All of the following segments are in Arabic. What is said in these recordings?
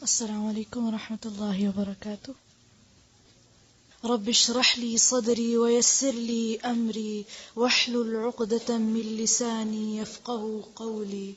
السلام عليكم ورحمة الله وبركاته. رب اشرح لي صدري ويسر لي أمري واحلل عقدة من لساني يفقه قولي.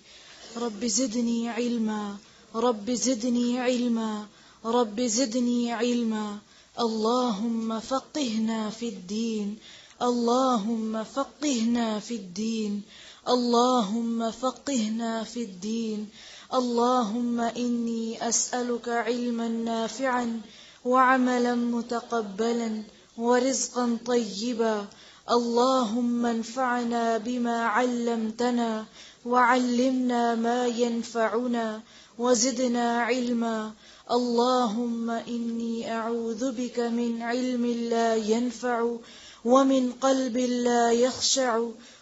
رب زدني علما، رب زدني علما، رب زدني علما. اللهم فقهنا في الدين، اللهم فقهنا في الدين، اللهم فقهنا في الدين. اللهم إني أسألك علما نافعا وعملا متقبلا ورزقا طيبا. اللهم انفعنا بما علمتنا وعلمنا ما ينفعنا وزدنا علما. اللهم إني أعوذ بك من علم لا ينفع ومن قلب لا يخشع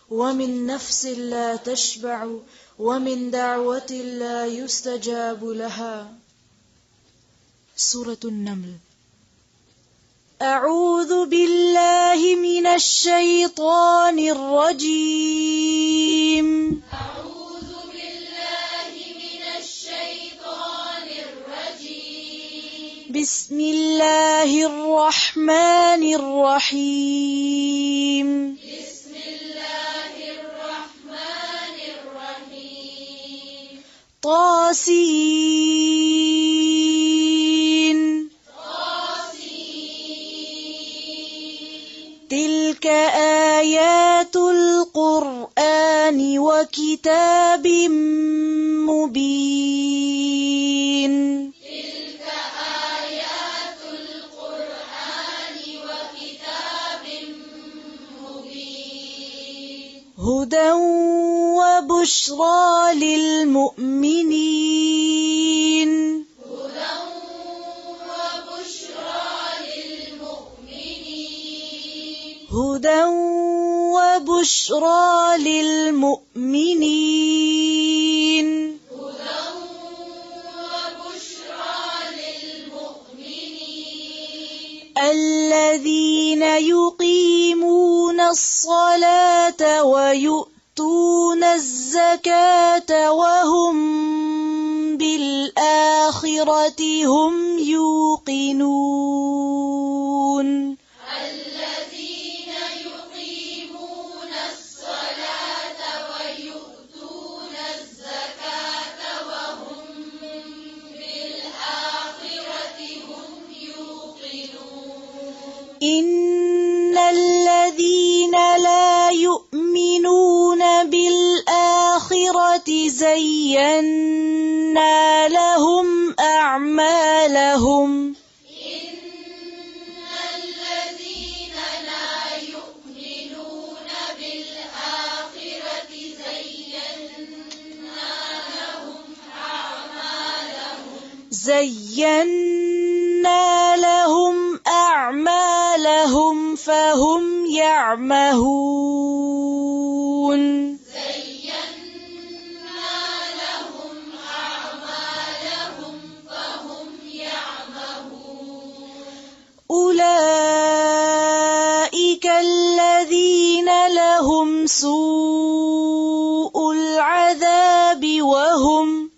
ومن نفس لا تشبع ومن دعوة لا يستجاب لها. سورة النمل. أعوذ بالله من الشيطان الرجيم. أعوذ بالله من الشيطان الرجيم. بسم الله الرحمن الرحيم. بسم الله الرحمن الرحيم. طاسين. تلك آيات القرآن وكتاب مبين. تلك آيات القرآن وكتاب مبين. هدى وبشرى للمؤمنين. هدى وبشرى للمؤمنين. هدى وبشرى للمؤمنين. هدى وبشرى للمؤمنين. الذين يقيمون الصلاة ويؤتون الزكاة وهم بالآخرة هم يوقنون. الذين يقيمون الصلاة ويؤتون الزكاة وهم بالآخرة هم يوقنون. إن الذين لا يؤمنون بالآخرة زينا لهم أعمالهم. الذين لا يؤمنون بالآخرة زينا لهم أعمالهم فهم يعمهون. زينا لهم أعمالهم فهم يعمهون. أولئك الذين لهم سوء العذاب وهم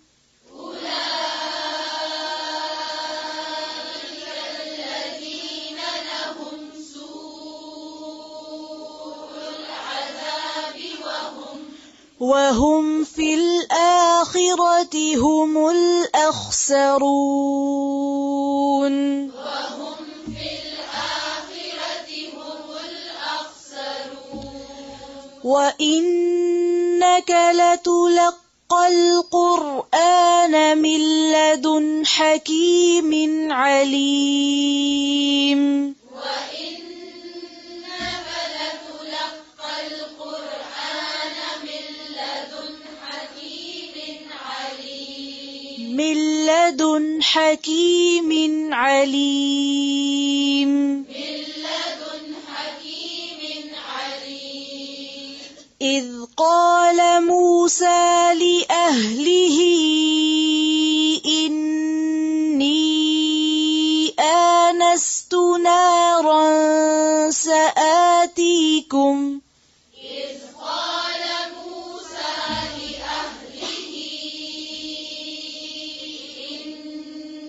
الذين لهم سوء العذاب وهم في الآخرة هم الأخسرون. وهم في الآخرة هم الأخسرون. وإنك لتلقى القرآن من لدن حكيم عليم. وإنك لتلقى القرآن من لدن حكيم عليم. من لدن حكيم عليم. من لدن حكيم عليم. إذ قال موسى لأهله إني آنست نارا سآتيكم إذ قال موسى لأهله إني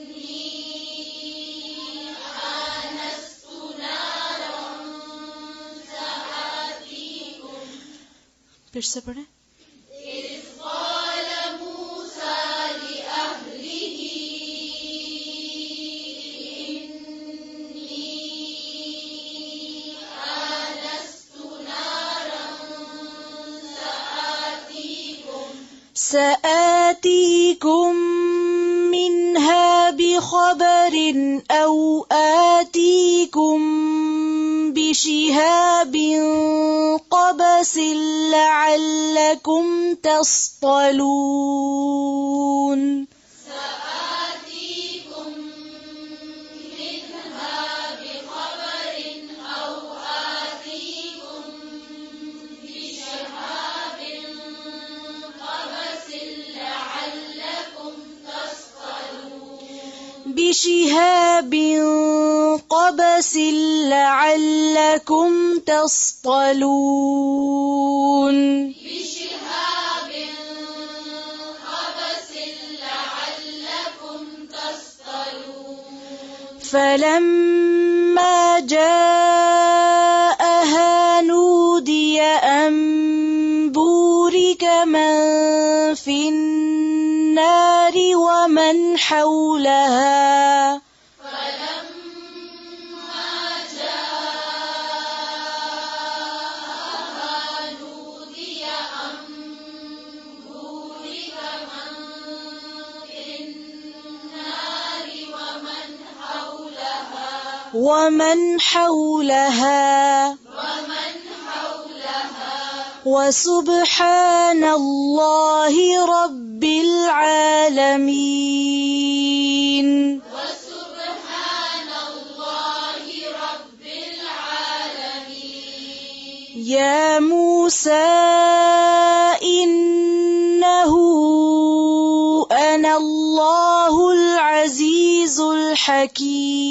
फिर से पढ़ें। إذ قال موسى لأهله إني آنست نارا سآتيكم منها بخبر أو آتيكم بشهاب قبس لعلكم تصطلون. سآتيكم منها بخبر أو آتيكم بشهاب قبس لعلكم تصطلون. بشهاب قبس لعلكم تصطلون. بشهاب قبس لعلكم تصطلون. فلما جاءها نودي أن بورك من في النار ومن حولها. فلما جاءها نودي أن بورك من في النار ومن حولها وسبحان الله رب العالمين. وسبحان الله رب العالمين. يا موسى إنه أنا الله العزيز الحكيم.